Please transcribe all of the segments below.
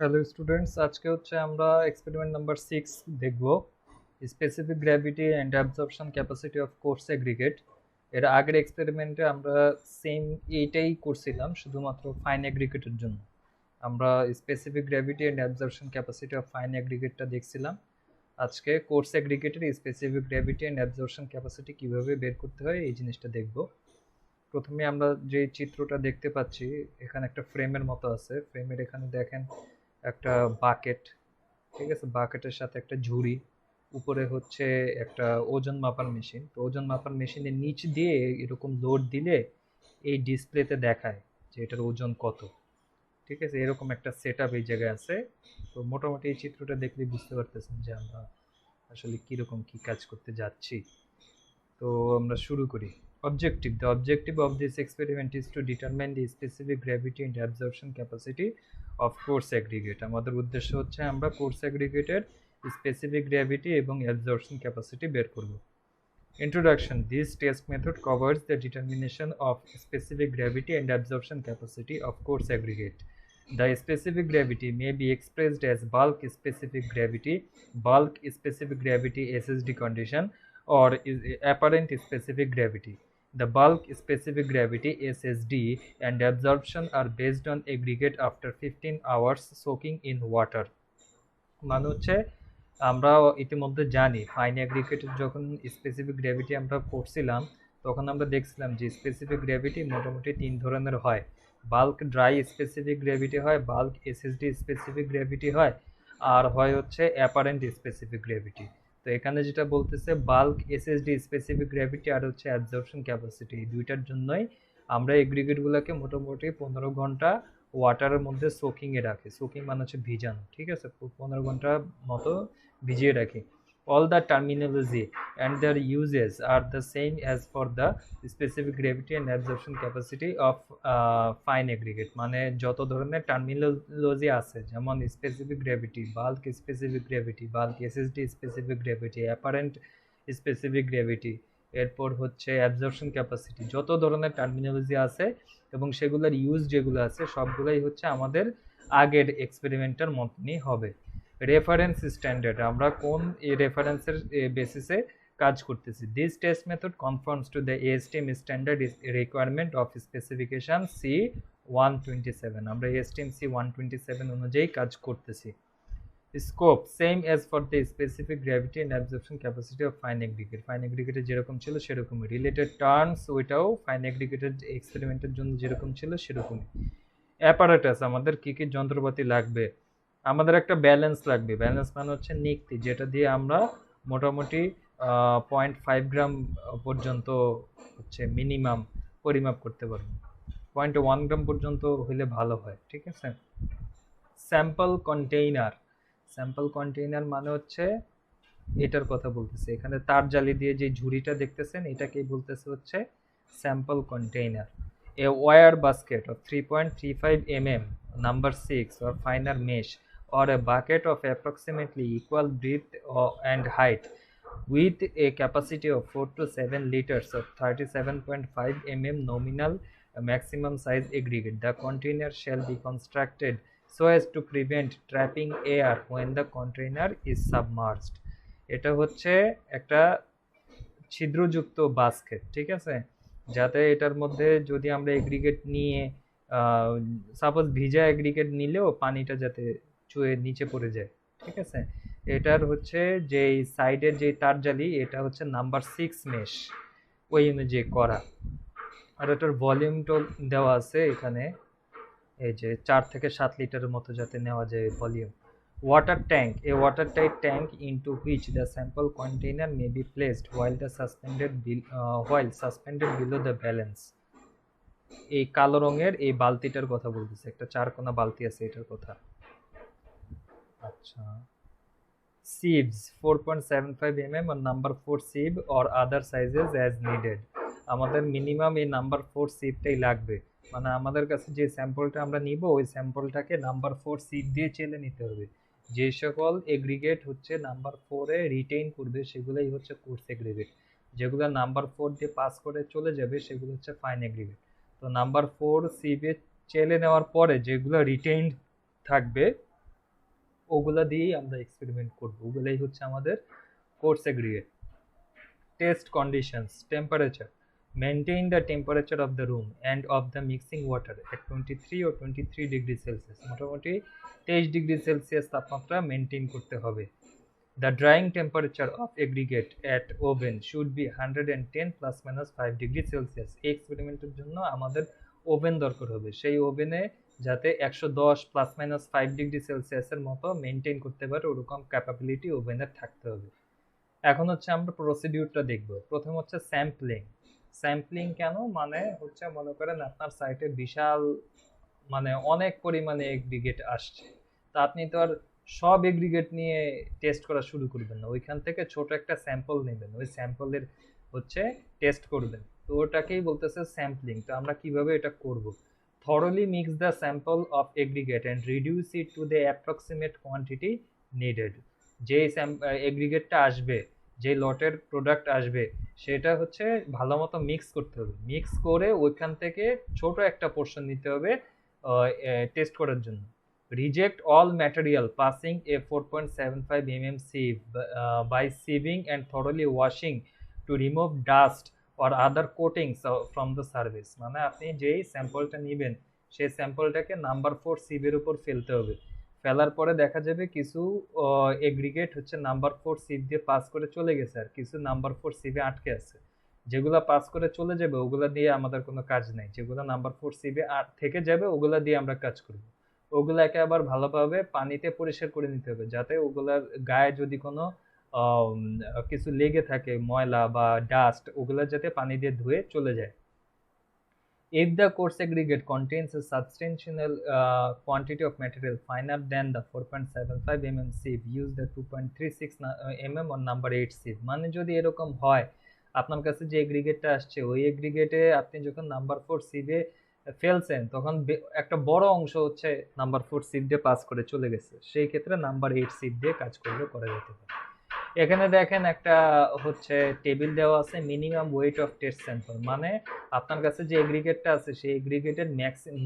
Hello students, আজকে হচ্ছে আমরা এক্সপেরিমেন্ট নাম্বার 6 দেখব, specific gravity and absorption capacity of course aggregate. এর আগের এক্সপেরিমেন্টে আমরা সেম এইটাই করছিলাম, শুধুমাত্র ফাইন অ্যাগ্রিগেটের জন্য। আমরা specific gravity and absorption capacity of fine অ্যাগ্রিগেটটা দেখছিলাম। আজকে কোর্স অ্যাগ্রিগেটের specific gravity and absorption capacity কীভাবে বের করতে হয় এই জিনিসটা দেখব। প্রথমে আমরা যে চিত্রটা দেখতে পাচ্ছি, এখানে একটা ফ্রেমের মতো আছে। ফ্রেমের এখানে দেখেন একটা বাকেট, ঠিক আছে, বাকেটের সাথে একটা ঝুড়ি, উপরে হচ্ছে একটা ওজন মাপার মেশিন। তো ওজন মাপার মেশিনের নিচ দিয়ে এরকম লোড দিলে এই ডিসপ্লেতে দেখায় যে এটার ওজন কত। ঠিক আছে, এরকম একটা সেট আপ এই জায়গায় আছে। তো মোটামুটি এই চিত্রটা দেখলে বুঝতে পারতেছেন যে আমরা আসলে কীরকম কী কাজ করতে যাচ্ছি। তো আমরা শুরু করি। Objective: the objective of this experiment is to determine the specific gravity and absorption capacity of coarse aggregate. আমাদের উদ্দেশ্য হচ্ছে আমরা কোর্স অ্যাগ্রিগেটের স্পেসিফিক গ্র্যাভিটি এবং অ্যাবজর্পশন ক্যাপাসিটি বের করব। Introduction: This test method covers the determination of specific gravity and absorption capacity of coarse aggregate. The specific gravity may be expressed as bulk specific gravity SSD condition, or is apparent specific gravity. The bulk specific gravity SSD and absorption are based on aggregate after 15 hours soaking in water. মানে হচ্ছে আমরা ইতিমধ্যে জানি fine অ্যাগ্রিগেটের যখন specific gravity আমরা করছিলাম, তখন আমরা দেখছিলাম যে স্পেসিফিক গ্র্যাভিটি মোটামুটি 3 ধরনের হয়। বাল্ক ড্রাই স্পেসিফিক গ্র্যাভিটি হয়, বাল্ক এসএসডি স্পেসিফিক গ্র্যাভিটি হয়, আর হয় হচ্ছে অ্যাপারেন্ট স্পেসিফিক গ্র্যাভিটি। তো এখানে যেটা বলতেছে বাল্ক এসএসডি স্পেসিফিক গ্র্যাভিটি আর হচ্ছে অ্যাবজর্পশন ক্যাপাসিটি, এই দুইটার জন্যই আমরা এগ্রিগেটগুলোকে মোটামুটি 15 ঘন্টা ওয়াটারের মধ্যে সোকিংয়ে রাখি। সোকিং মানে হচ্ছে ভিজানো, ঠিক আছে, 15 ঘন্টার মতো ভিজিয়ে রাখি। All the terminology and their uses are the same as for the specific gravity and absorption capacity of fine aggregate. মানে যত ধরনের টার্মিনোলজি আছে, যেমন specific gravity, bulk specific gravity, bulk SSD specific gravity, apparent specific gravity, এরপর হচ্ছে absorption capacity, যত ধরনের terminology আছে এবং সেগুলোর ইউজ যেগুলো আছে সবগুলোই হচ্ছে আমাদের আগের এক্সপেরিমেন্টের মতনই হবে। রেফারেন্স স্ট্যান্ডার্ড, আমরা কোন রেফারেন্সের বেসিসে কাজ করতেছি। This test method conforms to the ASTM standard requirement of specification C127। আমরা এএসটিএম C127 অনুযায়ী কাজ করতেছি। Scope: same as for the specific gravity and absorption capacity of fine aggregate. Fine অ্যাগ্রিগেটে যেরকম ছিল সেরকমই। রিলেটেড টার্মস, ওইটাও ফাইন অ্যাগ্রিগেটের এক্সপেরিমেন্টের জন্য যেরকম ছিল সেরকমই। অ্যাপারেটাস, আমাদের কী কী যন্ত্রপাতি লাগবে। আমাদের একটা ব্যালেন্স লাগবে। ব্যালেন্স মানে হচ্ছে নিক্তি, যেটা দিয়ে আমরা মোটামুটি 0.5 গ্রাম পর্যন্ত হচ্ছে মিনিমাম পরিমাপ করতে পারবো। 0.1 গ্রাম পর্যন্ত হইলে ভালো হয়, ঠিক আছে। স্যাম্পল কন্টেইনার, স্যাম্পল কন্টেইনার মানে হচ্ছে এটার কথা বলতেছে, এখানে তার জালি দিয়ে যে ঝুড়িটা দেখতেছেন এটাকেই বলতেছে হচ্ছে sample container. A wire basket of 3.35 mm number 6 or finer mesh, or a bucket of approximately equal breadth and height with a capacity of 4 to 7 liters of 37.5 mm nominal maximum size aggregate. The container shall be constructed so as to prevent trapping air when the container is submerged. এটা হচ্ছে একটা ছিদ্রযুক্ত basket, ঠিক আছে, যাতে এটার মধ্যে যদি আমরা এগ্রিগেট নিয়ে সাপোজ ভিজা এগ্রিগেট নিলেও পানিটা যাতে চুয়ে নিচে পড়ে যায়, ঠিক আছে। এটার হচ্ছে যে সাইডের যে তার জালি, এটা হচ্ছে নাম্বার 6 মেশ, ওই অনুযায়ী করা। আর এটার ভলিউমটা দেওয়া আছে এখানে, এই যে 4 থেকে 7 লিটারের মতো যাতে নেওয়া যায় volume. Water tank, a watertight tank into which the sample container may be placed while suspended below the balance. এই কালো রঙের এই বালতিটার কথা বলতেছে, একটা 4 কোনা বালতি আছে এটার কথা। আচ্ছা, sieves 4.75 mm or number 4 sieve or other sizes as needed. আমাদের মিনিমাম এই নাম্বার 4 সিভটাই লাগবে। মানে আমাদের কাছে যে স্যাম্পলটা আমরা নিব ওই স্যাম্পলটাকে নাম্বার 4 সিভ দিয়ে চেলে নিতে হবে। যে সকল এগ্রিগেট হচ্ছে নাম্বার 4-এ রিটেইন করবে সেগুলোই হচ্ছে কোর্স এগ্রিগেট। যেগুলো নাম্বার 4 দিয়ে পাস করে চলে যাবে সেগুলো হচ্ছে ফাইন এগ্রিগেট। তো নাম্বার 4 সিভে চেলে নেওয়ার পরে যেগুলো রিটেইনড থাকবে ওগুলা দিয়েই আমরা এক্সপেরিমেন্ট করব। ওগুলাই হচ্ছে আমাদের course aggregate. Test conditions: temperature: maintain the temperature of the room and of the mixing water at 23 or 23 degree Celsius, মোটামুটি 23 ডিগ্রি সেলসিয়াস তাপমাত্রা মেনটেন করতে হবে। The drying temperature of aggregate at oven should be 110 plus minus 5 degree Celsius. এই এক্সপেরিমেন্টের জন্য আমাদের oven দরকার হবে, সেই ওভেনে যাতে 110 প্লাস মাইনাস 5 ডিগ্রি সেলসিয়াসের মতো মেনটেন করতে পারে ওরকম ক্যাপাবিলিটি ওভেনের থাকতে হবে। এখন হচ্ছে আমরা প্রসিডিউরটা দেখব। প্রথম হচ্ছে স্যাম্পলিং। স্যাম্পলিং কেন? মানে হচ্ছে মনে করেন আপনার সাইটে বিশাল মানে অনেক পরিমাণে এগ্রিগেট আসছে, তা আপনি তো আর সব এগ্রিগেট নিয়ে টেস্ট করা শুরু করবেন না, ওইখান থেকে ছোট একটা স্যাম্পল নেবেন, ওই স্যাম্পলের হচ্ছে টেস্ট করবেন, তো ওটাকেই বলতেছে স্যাম্পলিং। তো আমরা কিভাবে এটা করব? thoroughly mix the sample of aggregate and reduce it to the approximate quantity needed। যেই এগ্রিগেটটা আসবে, যে লটের প্রোডাক্ট আসবে, সেটা হচ্ছে ভালো মতো মিক্স করতে হবে। মিক্স করে ওইখান থেকে ছোট একটা পোর্শন নিতে হবে টেস্ট করার জন্য। Reject all material passing A 4.75 mm sieve by sieving and thoroughly washing to remove dust or other coatings from the surface। মানে আপনি যেই স্যাম্পলটা নেবেন সেই স্যাম্পলটাকে নাম্বার 4 সিভের উপর ফেলতে হবে। ফেলার পরে দেখা যাবে কিছু এগ্রিগেট হচ্ছে নাম্বার 4 সিভ দিয়ে পাস করে চলে গেছে, আর কিছু নাম্বার 4 সিভে আটকে আছে। যেগুলা পাস করে চলে যাবে ওগুলা দিয়ে আমাদের কোনো কাজ নাই, যেগুলো নাম্বার 4 সিভে থেকে যাবে ওগুলা দিয়ে আমরা কাজ করব। ওগুলাকে আবার ভালোভাবে পানিতে পরিষ্কার করে নিতে হবে, যাতে ওগুলার গায়ে যদি কোনো কিছু লেগে থাকে ময়লা বা ডাস্ট, ওগুলা যাতে পানি দিয়ে ধুয়ে চলে যায়। If the coarse aggregate contains a substantial quantity of material finer than the 4.75 mm sieve, use the 2.36 mm or number 8 sieve। মানে যদি এরকম হয় আপনার কাছে যে এগ্রিগেটটা আসছে ওই এগ্রিগেটে আপনি যখন নাম্বার 4 সিভে ফেলছেন তখন একটা বড় অংশ হচ্ছে নাম্বার 4 সিভ দিয়ে পাস করে চলে গেছে, সেই ক্ষেত্রে নাম্বার 8 সিভ দিয়ে কাজ করলে করা যেতে পারে। এখানে দেখেন একটা হচ্ছে টেবিল দেওয়া আছে, minimum weight of test sample, মানে আপনার কাছে যে এগ্রিগেটটা আছে সেই এগ্রিগেটের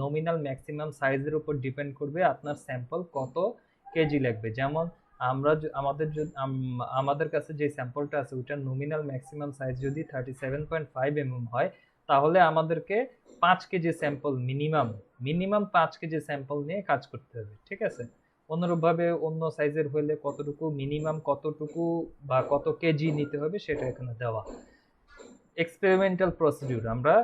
নমিনাল ম্যাক্সিমাম সাইজের উপর ডিপেন্ড করবে আপনার স্যাম্পল কত কেজি লাগবে। যেমন আমরা আমাদের কাছে যে স্যাম্পলটা আছে ওটার নমিনাল ম্যাক্সিমাম সাইজ যদি 37.5 mm হয়, তাহলে আমাদেরকে 5 KG sample minimum 5 KG sample নিয়ে কাজ করতে হবে, ঠিক আছে। অনুরূপভাবে অন্য সাইজের হলে কতটুকু মিনিমাম কতটুকু বা কত কেজি নিতে হবে সেটা এখানে দেওয়া। এক্সপেরিমেন্টাল প্রসিডিউর, আমরা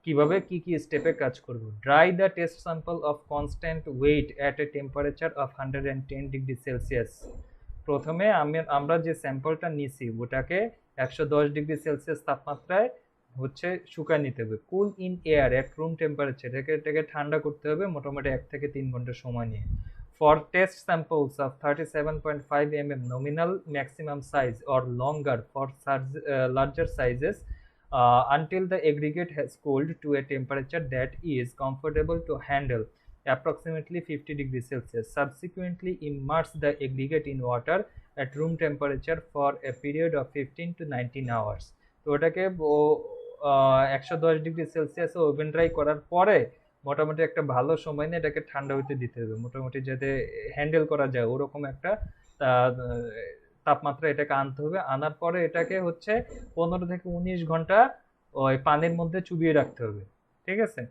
কিভাবে কি কি স্টেপে কাজ করব। Dry the test sample of constant weight at a temperature of 110 degree Celsius. প্রথমে আমরা যে স্যাম্পলটা নিছি ওটাকে 110 ডিগ্রি সেলসিয়াস তাপমাত্রায় হচ্ছে শুকায় নিতে হবে। Cool in air at room temperature, এটাকে ঠান্ডা করতে হবে মোটামুটি 1 থেকে 3 ঘন্টা সময় নিয়ে। For test samples of 37.5 mm nominal maximum size or longer for larger sizes until the aggregate has cooled to a temperature that is comfortable to handle, approximately 50 degrees Celsius. Subsequently, immerse the aggregate in water at room temperature for a period of 15 to 19 hours. তো ওটাকে 110 degree সেলসিয়াসে oven dry করার পরে মোটামুটি একটা ভালো সময় নিয়ে এটাকে ঠান্ডা হইতে দিতে হবে, মোটামুটি যাতে হ্যান্ডেল করা যায় ওরকম একটা তাপমাত্রা এটাকে আনতে হবে। আনার পরে এটাকে হচ্ছে 15 থেকে 19 ঘন্টা ওই পানির মধ্যে চুবিয়ে রাখতে হবে, ঠিক আছে।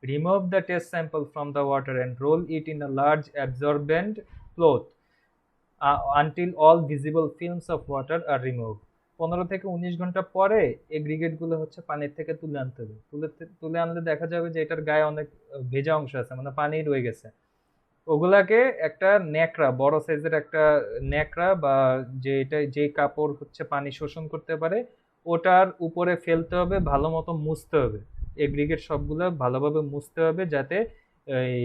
Remove the test sample from the water and roll it in a large absorbent cloth until all visible films of water আর রিমুভ। 15 থেকে 19 ঘন্টা পরে এগ্রিগেটগুলো হচ্ছে পানির থেকে তুলে আনতে হবে। তুলে আনলে দেখা যাবে যে এটার গায়ে অনেক ভেজা অংশ আছে, মানে পানি রয়ে গেছে। ওগুলাকে একটা ন্যাকড়া, বড় সাইজের একটা ন্যাকড়া বা যে কাপড় হচ্ছে পানি শোষণ করতে পারে ওটার উপরে ফেলতে হবে, ভালো মতো মুছতে হবে। এগ্রিগেট সবগুলো ভালোভাবে মুছতে হবে যাতে এই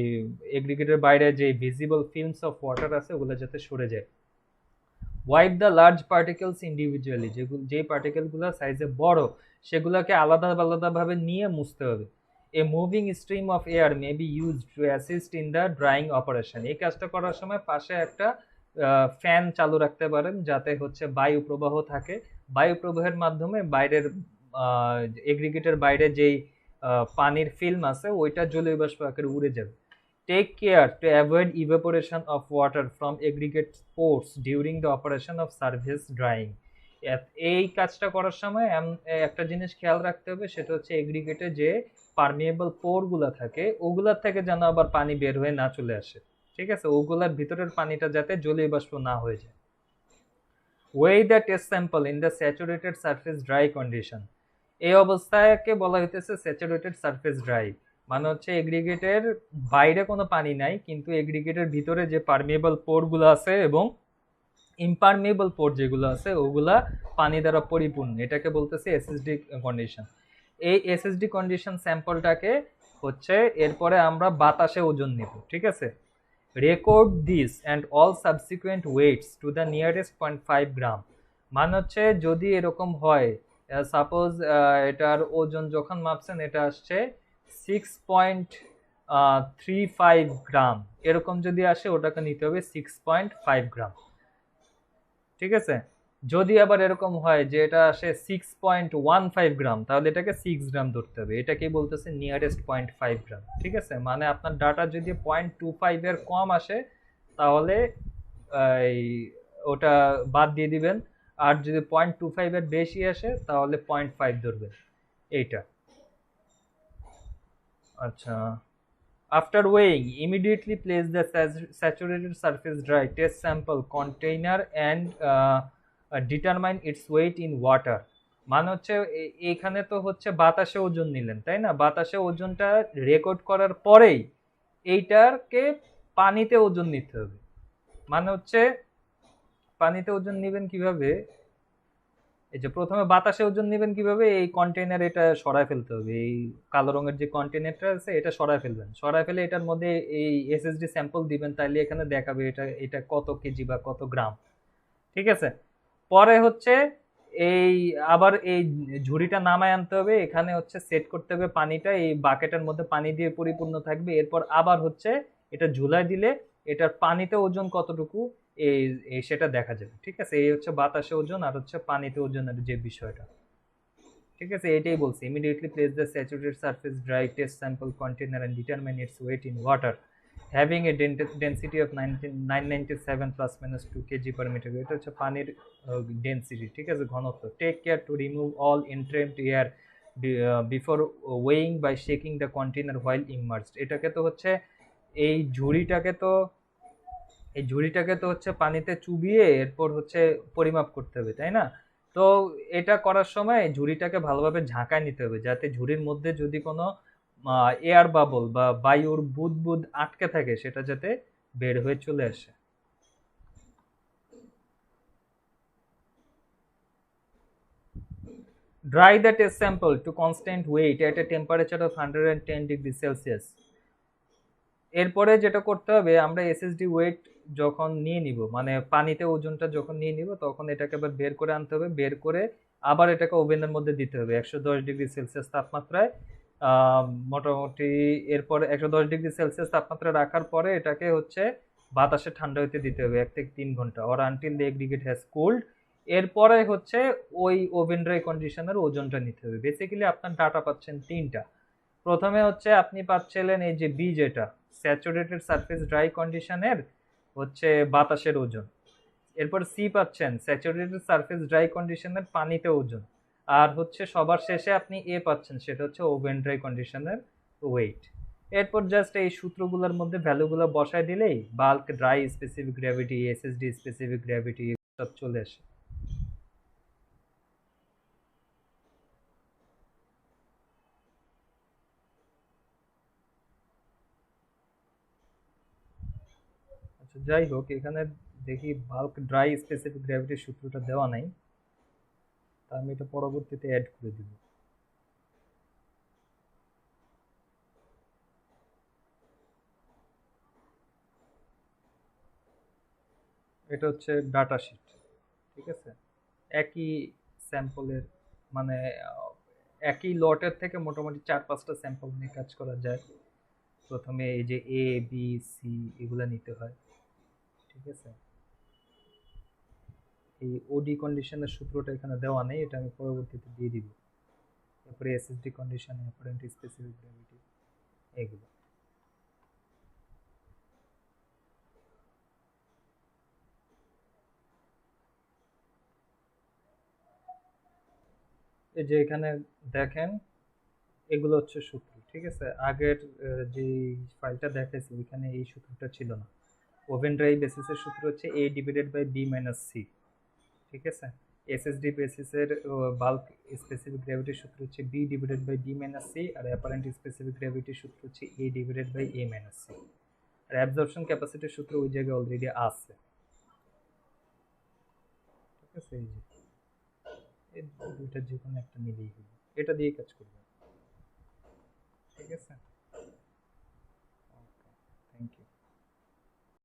এগ্রিগেটের বাইরে যে ভিজিবল ফিল্মস অফ ওয়াটার আছে ওগুলো যাতে সরে যায়। Wipe the large particles individually, যেই পার্টিকেলগুলো সাইজে বড় সেগুলোকে আলাদাভাবে নিয়ে মুছতে হবে। A moving stream of air may be used to assist in the drying operation. এই কাজটা করার সময় পাশে একটা ফ্যান চালু রাখতে পারেন যাতে হচ্ছে বায়ু প্রবাহ থাকে, বায়ু প্রবাহের মাধ্যমে বাইরের এগ্রিগেটের বাইরে যেই পানির ফিল্ম আছে ওইটা জলীয় বাষ্প আকারে উড়ে যাবে। Take care to avoid evaporation of water from aggregate pores during the operation of surface drying. এই কাজটা করার সময় একটা জিনিস খেয়াল রাখতে হবে, সেটা হচ্ছে এগ্রিগেটে যে পারমিয়েবল পোরগুলো থাকে ওগুলার থেকে যেন আবার পানি বের হয়ে না চলে আসে, ঠিক আছে, ওগুলার ভিতরের পানিটা যাতে জলীয় বাষ্প না হয়ে যায়। Wei the test sample in the saturated surface dry condition. এই অবস্থাকে বলা হইতেছে স্যাচুরেটেড সারফেস ড্রাই, মানে হচ্ছে এগ্রিগেটের বাইরে কোনো পানি নাই, কিন্তু এগ্রিগেটের ভিতরে যে পারমিয়েবল পোরগুলো আছে এবং ইমপারমিয়েবল পোর যেগুলো আছে ওগুলা পানি দ্বারা পরিপূর্ণ, এটাকে বলতেছে এসএসডি কন্ডিশন। এই এসএসডি কন্ডিশন স্যাম্পলটাকে হচ্ছে এরপরে আমরা বাতাসে ওজন নিব, ঠিক আছে। Record this and all subsequent weights to the nearest 0.5 gram. মানে হচ্ছে যদি এরকম হয়, সাপোজ এটার ওজন যখন মাপছেন এটা আসছে 6.35 গ্রাম, এরকম যদি আসে ওটাকে নিতে হবে 6.5 গ্রাম, ঠিক আছে। যদি আবার এরকম হয় যে এটা আসে 6.15 গ্রাম, তাহলে এটাকে 6 গ্রাম ধরতে হবে, এটাকেই বলতেছে নিয়ারেস্ট 0.5 গ্রাম, ঠিক আছে। মানে আপনার ডাটা যদি 0.25 এর কম আসে তাহলে ওটা বাদ দিয়ে দিবেন, আর যদি 0.25 এর বেশি আসে তাহলে 0.5 ধরবেন, এইটা। আচ্ছা, after weighing, immediately place the saturated surface dry test sample container and determine its weight in water. মানে হচ্ছে এখানে তো হচ্ছে বাতাসে ওজন নিলেন, তাই না, বাতাসে ওজনটা রেকর্ড করার পরেই এইটাকে পানিতে ওজন নিতে হবে। মানে হচ্ছে পানিতে ওজন নেবেন কিভাবে, এই যে প্রথমে বাতাসে ওজন নেবেন কিভাবে, এই কন্টেইনার এটা সরায় ফেলতে হবে, এই কালো রঙের যে কন্টেইনারটা আছে এটা সরায় ফেলবেন, সরায় ফেলে এটার মধ্যে এই এসএসডি স্যাম্পল দিবেন, তাইলে এখানে দেখাবে এটা এটা কত কেজি বা কত গ্রাম, ঠিক আছে। পরে হচ্ছে এই আবার এই ঝুড়িটা নামায় আনতে হবে, এখানে হচ্ছে সেট করতে হবে পানিটা, এই বাকেটের মধ্যে পানি দিয়ে পরিপূর্ণ থাকবে, এরপর আবার হচ্ছে এটা ঝুলায় দিলে এটার পানিতে ওজন কতটুকু এই সেটা দেখা যাবে, ঠিক আছে। এই হচ্ছে বাতাসে ওজন আর হচ্ছে পানিতে ওজনের যে বিষয়টা, ঠিক আছে, এটাই বলছি। Immediately place the saturated surface dry test sample container and determine its weight in water having a density of 997 plus minus 2 KG per metre. এটা হচ্ছে পানির ডেন্সিটি, ঠিক আছে, ঘনত্ব। Take care to remove all entrapped air before weighing by shaking the container while immersed. এটাকে তো হচ্ছে এই ঝুড়িটাকে তো হচ্ছে পানিতে চুবিয়ে এরপর হচ্ছে পরিমাপ করতে হবে, তাই না। তো এটা করার সময় ঝুড়িটাকে ভালোভাবে ঝাঁকায় নিতে হবে, যাতে ঝুড়ির মধ্যে যদি কোনো এয়ার বাবল বা বায়ুর বুদবুদ আটকে থাকে সেটা যাতে বের হয়ে চলে আসে। Dry the test sample to constant weight at a temperature of 110 degrees Celsius. এরপরে যেটা করতে হবে, আমরা এসএসডি ওয়েট যখন নিয়ে নিব, মানে পানিতে ওজনটা যখন নিয়ে নিব তখন এটাকে আবার বের করে আনতে হবে, বের করে আবার এটাকে ওভেনের মধ্যে দিতে হবে 110 ডিগ্রি সেলসিয়াস তাপমাত্রায়। মোটামুটি এরপর 110 ডিগ্রি সেলসিয়াস তাপমাত্রায় রাখার পরে এটাকে হচ্ছে বাতাসে ঠান্ডা হইতে দিতে হবে 1 থেকে 3 ঘন্টা, or until the aggregate has cooled. এরপরে হচ্ছে ওই ওভেন ড্রাই কন্ডিশনের ওজনটা নিতে হবে। বেসিক্যালি আপনার ডাটা পাচ্ছেন তিনটা। প্রথমে হচ্ছে আপনি পাচ্ছিলেন এই যে বি, যেটা স্যাচুরেটেড সারফেস ড্রাই কন্ডিশনের হচ্ছে বাতাসের ওজন। এরপর সি পাচ্ছেন স্যাচুরেটেড সারফেস ড্রাই কন্ডিশনের পানিতে ওজন। আর হচ্ছে সবার শেষে আপনি এ পাচ্ছেন, সেটা হচ্ছে ওভেন ড্রাই কন্ডিশনের ওয়েট। এরপর জাস্ট এই সূত্রগুলোর মধ্যে ভ্যালুগুলো বসায় দিলেই bulk dry specific gravity, SSD specific gravity সব চলে আসে। আচ্ছা, যাই হোক, এখানে দেখি বাল্ক ড্রাই স্পেসিফিক গ্র্যাভিটির সূত্রটা দেওয়া নাই, তা আমি এটা পরবর্তীতে অ্যাড করে দিব। এটা হচ্ছে ডাটা শিট, ঠিক আছে। একই স্যাম্পলের মানে একই লটের থেকে মোটামুটি 4-5টা স্যাম্পল নিয়ে কাজ করা যায়। প্রথমে এই যে এ বি সি এগুলো নিতে হয়, ঠিক আছে। এই ওডি কন্ডিশনের সূত্রটা এখানে দেওয়া নেই, এটা আমি পরবর্তীতে দিয়ে দিব। তারপরে SSD condition, apparent specific gravity, এগুলো। এই যে এখানে দেখেন, এগুলো হচ্ছে সূত্র, ঠিক আছে? আগের যে ফাইলটা দেখাইছি ওইখানে এই সূত্রটা ছিল না। ওভেন ড্রাই বেসিসের সূত্র হচ্ছে a divided by b minus c, ঠিক আছে? এসএসডি বেসিসের বাল্ক স্পেসিফিক গ্র্যাভিটির সূত্র হচ্ছে b divided by b minus c, আর অ্যাপারেন্ট স্পেসিফিক গ্র্যাভিটির সূত্র হচ্ছে a divided by a minus c। আর অ্যাবজর্পশন ক্যাপাসিটির সূত্র ওই জায়গায় অলরেডি আছে, ঠিক আছে? এই যে এই দুইটা যে কোনো একটা নিলেই হলো, এটা দিয়ে কাজ করবে, ঠিক আছে?